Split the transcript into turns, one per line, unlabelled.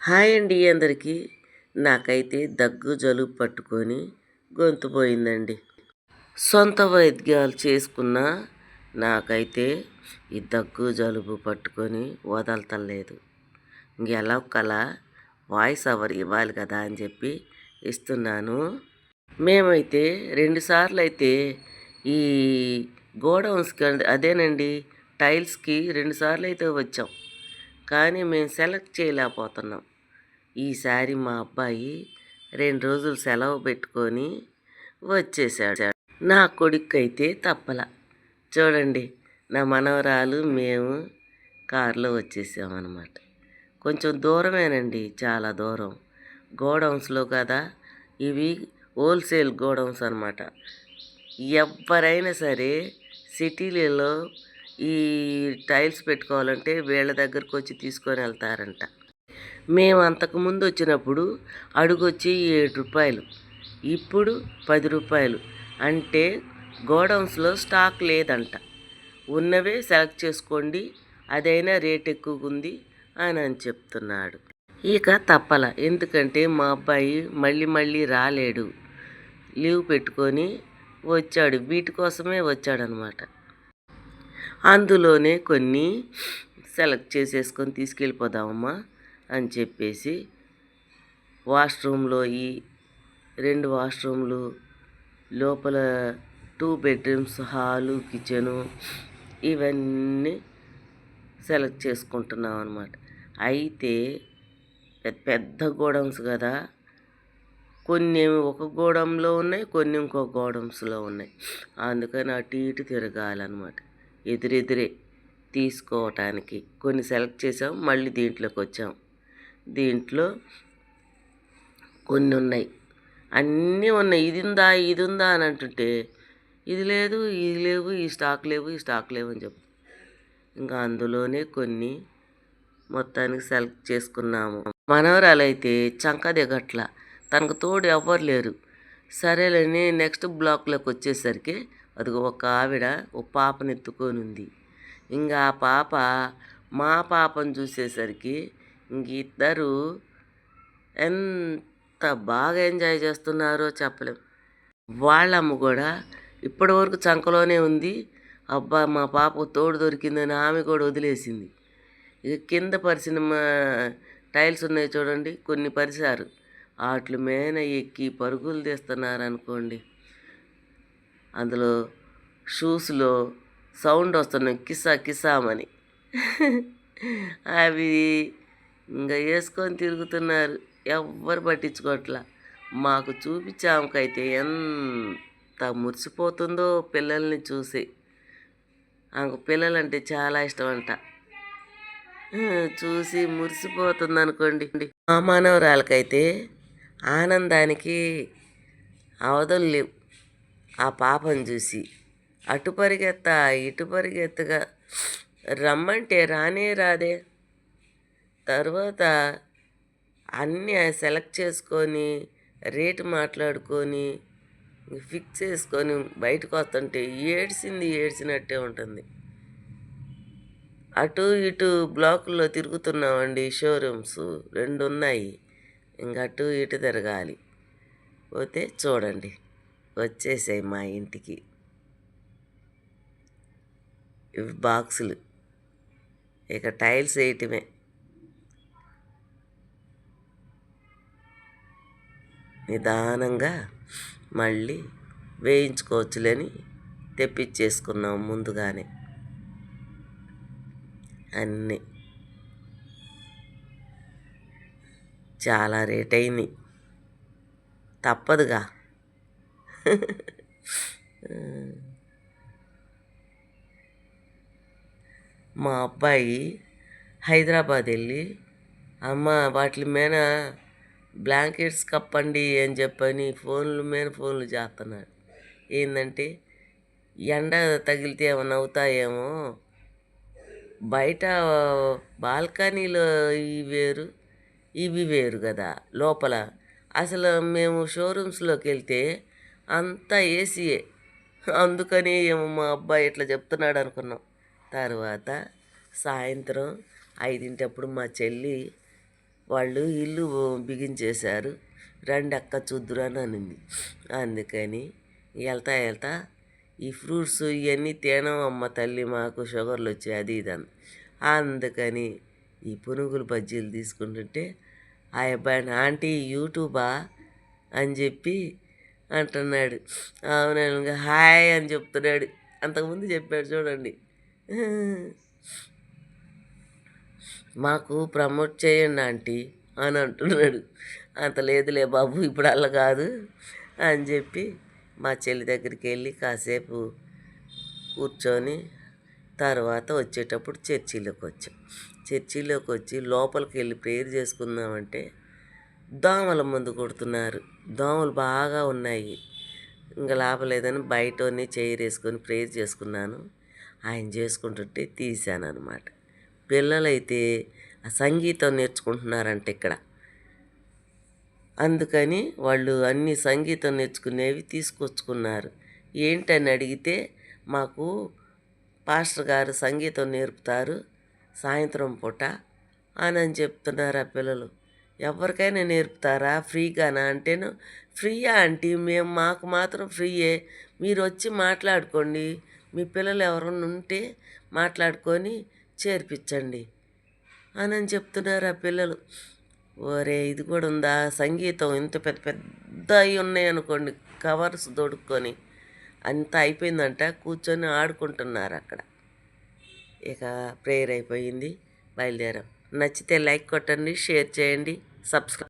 Hi అండి అందరికీ. నాకైతే దగ్గు జలుబు పట్టుకొని గొంతు పోయిందండి. సొంత వైద్యాలు చేసుకున్నా నాకైతే ఈ దగ్గు జలుబు పట్టుకొని వదలతలేదు. ఇంకెలాగోలా వాయిస్ ఓవర్ ఇవ్వాలి కదా అని చెప్పి ఇస్తున్నాను. మేమైతే 2 సార్లు అయితే ఈ గోడౌన్స్కి అదేనండి టైల్స్కి 2 సార్లు అయితే వచ్చాం, కానీ మేము సెలెక్ట్ చేయలేకపోతున్నాం. ఈసారి మా అబ్బాయి 2 రోజులు సెలవు పెట్టుకొని వచ్చేసాడు. నా కొడుకైతే తప్పల. చూడండి, నా మనవరాలు మేము కారులో వచ్చేసామన్నమాట. కొంచెం దూరమేనండి, చాలా దూరం. గోడౌన్స్లో కదా, ఇవి హోల్సేల్ గోడౌన్స్ అన్నమాట. ఎవరైనా సరే సిటీలలో ఈ టైల్స్ పెట్టుకోవాలంటే వీళ్ళ దగ్గరకు వచ్చి తీసుకొని వెళ్తారంట. మేము అంతకుముందు వచ్చినప్పుడు అడుగొచ్చి 7 రూపాయలు, ఇప్పుడు 10 రూపాయలు. అంటే గోడౌన్స్లో స్టాక్ లేదంట. ఉన్నవే సెలెక్ట్ చేసుకోండి, అదైనా రేట్ ఎక్కువగా ఉంది అని చెప్తున్నాడు. ఇక తప్పల, ఎందుకంటే మా అబ్బాయి మళ్ళీ రాలేడు, లీవ్ పెట్టుకొని వచ్చాడు. వీటి కోసమే వచ్చాడనమాట. అందులోనే కొన్ని సెలెక్ట్ చేసేసుకొని తీసుకెళ్ళిపోదామమ్మా అని చెప్పేసి వాష్రూమ్లో ఈ 2 వాష్రూమ్లు, లోపల 2 బెడ్రూమ్స్, హాలు, కిచెను, ఇవన్నీ సెలెక్ట్ చేసుకుంటున్నాం అనమాట. అయితే పెద్ద గోడౌన్స్ కదా, కొన్ని ఒక గోడంలో ఉన్నాయి, కొన్ని ఇంకో గోడౌన్స్లో ఉన్నాయి. అందుకని అటు ఇటు తిరగాలన్నమాట, ఎదురెదురే తీసుకోవటానికి. కొన్ని సెలెక్ట్ చేసాం, మళ్ళీ దీంట్లోకి వచ్చాం. దీంట్లో కొన్ని ఉన్నాయి, అన్నీ ఉన్నాయి. ఇది ఉందా అని అంటుంటే ఇది లేదు, ఇది లేవు, ఈ స్టాక్ లేవు అని చెప్పు. ఇంకా అందులోనే కొన్ని మొత్తానికి సెలెక్ట్ చేసుకున్నాము. మనవరాలైతే చంక దిగట్ల, తనకు తోడు ఎవ్వరు లేరు. సరేలేని నెక్స్ట్ బ్లాక్లోకి వచ్చేసరికి అదిగో ఒక ఆవిడ ఒక పాపను ఎత్తుకొని ఉంది. ఇంకా ఆ పాప మా పాపను చూసేసరికి ఇంక ఇద్దరు ఎంత బాగా ఎంజాయ్ చేస్తున్నారో చెప్పలేం. వాళ్ళమ్మ కూడా ఇప్పటివరకు చంకలోనే ఉంది. అబ్బా మా పాపకు తోడు దొరికిందని ఆమె కూడా వదిలేసింది. ఇక కింద పరిచిన టైల్స్ ఉన్నాయి చూడండి, కొన్ని పరిచారు. వాటి మీద ఎక్కి పరుగులు తీస్తున్నారు అనుకోండి. అందులో షూస్లో సౌండ్ వస్తున్నాయి, కిసామని. అవి ఇంకా వేసుకొని తిరుగుతున్నారు, ఎవ్వరు పట్టించుకోవట్లా. మాకు చూపించామకైతే ఎంత మురిసిపోతుందో పిల్లల్ని చూసి. ఆమెకు పిల్లలంటే చాలా ఇష్టం అంట. చూసి మురిసిపోతుంది అనుకోండి. మా మనవరాలకైతే ఆనందానికి అవధులు లేవు. ఆ పాపను చూసి అటు పరిగెత్తా ఇటు పరిగెత్తగా, రమ్మంటే రానే రాదే. తర్వాత అన్నీ సెలెక్ట్ చేసుకొని రేటు మాట్లాడుకొని ఫిక్స్ చేసుకొని బయటకు వస్తుంటే ఏడ్చినట్టే ఉంటుంది. అటు ఇటు బ్లాకుల్లో తిరుగుతున్నామండి. షోరూమ్స్ 2 ఉన్నాయి, ఇంక అటు ఇటు తిరగాలి. పోతే చూడండి, వచ్చేసాయి మా ఇంటికి ఇవి బాక్సులు. ఇక టైల్స్ వేయటమే. నిదానంగా మళ్ళీ వేయించుకోవచ్చులని తెప్పించేసుకున్నాం ముందుగానే. అన్నీ చాలా రేట్ అయినాయి, తప్పదుగా. మా అబ్బాయి హైదరాబాద్ వెళ్ళి, అమ్మ వాటి మీద బ్లాంకెట్స్ కప్పండి అని చెప్పని ఫోన్లు చేస్తున్నాడు. ఏంటంటే ఎండ తగిలితే ఏమైనా అవుతాయేమో, బయట బాల్కనీలో ఇవి వేరు కదా లోపల. అసలు మేము షోరూమ్స్లోకి వెళ్తే అంతా ఏసీయే. అందుకని ఏమో మా అబ్బాయి ఇట్లా చెప్తున్నాడు అనుకున్నాం. తర్వాత సాయంత్రం 5 మా చెల్లి వాళ్ళు ఇల్లు బిగించేశారు, రండి అక్క చూద్దురు అని అనింది. అందుకని వెళ్తా ఈ ఫ్రూట్స్ ఇవన్నీ తినమమ్మ తల్లి, మాకు షుగర్లు వచ్చాయి అది ఇది అని. అందుకని ఈ పునుగులు బజ్జీలు తీసుకుంటుంటే ఆ అబ్బాయిని ఆంటీ యూట్యూబా అని చెప్పి అంటున్నాడు. అవును హాయ్ అని చెప్తున్నాడు. అంతకుముందు చెప్పాడు చూడండి, మాకు ప్రమోట్ చేయండి ఆంటీ అని అంటున్నాడు. అంత లేదులే బాబు ఇప్పుడు అలా కాదు అని చెప్పి మా చెల్లి దగ్గరికి వెళ్ళి కాసేపు కూర్చొని తర్వాత వచ్చేటప్పుడు చర్చిలోకి వచ్చి లోపలికి వెళ్ళి ప్రేయర్ చేసుకుందామంటే దోమల మందు కొడుతున్నారు. దోమలు బాగా ఉన్నాయి. ఇంకా లాభలేదని బయటని చైర్ వేసుకొని ప్రేయర్ చేసుకున్నాను. ఆయన చేసుకుంటుంటే తీశాను అనమాట. పిల్లలైతే ఆ సంగీతం నేర్చుకుంటున్నారంట ఇక్కడ. అందుకని వాళ్ళు అన్ని సంగీతం నేర్చుకునేవి తీసుకొచ్చుకున్నారు. ఏంటని అడిగితే మాకు పాస్టర్ గారు సంగీతం నేర్పుతారు సాయంత్రం పూట అని చెప్తున్నారు ఆ పిల్లలు. ఎవరికైనా నేర్పుతారా ఫ్రీగానా అంటేను, ఫ్రీయా ఆంటీ, మాకు మాత్రం ఫ్రీయే, మీరు వచ్చి మాట్లాడుకోండి, మీ పిల్లలు ఎవరన్నా ఉంటే మాట్లాడుకొని చేర్పించండి అని చెప్తున్నారు ఆ పిల్లలు. ఓరే ఇది కూడా ఉందా సంగీతం, ఇంత పెద్ద పెద్ద అవి ఉన్నాయనుకోండి కవర్స్ దొడుక్కొని, అంతా అయిపోయిందంట, కూర్చొని ఆడుకుంటున్నారు అక్కడ. ఇక ప్రేయర్ అయిపోయింది, బయలుదేరాం. నచ్చితే లైక్ కొట్టండి, షేర్ చేయండి, సబ్స్క్రైబ్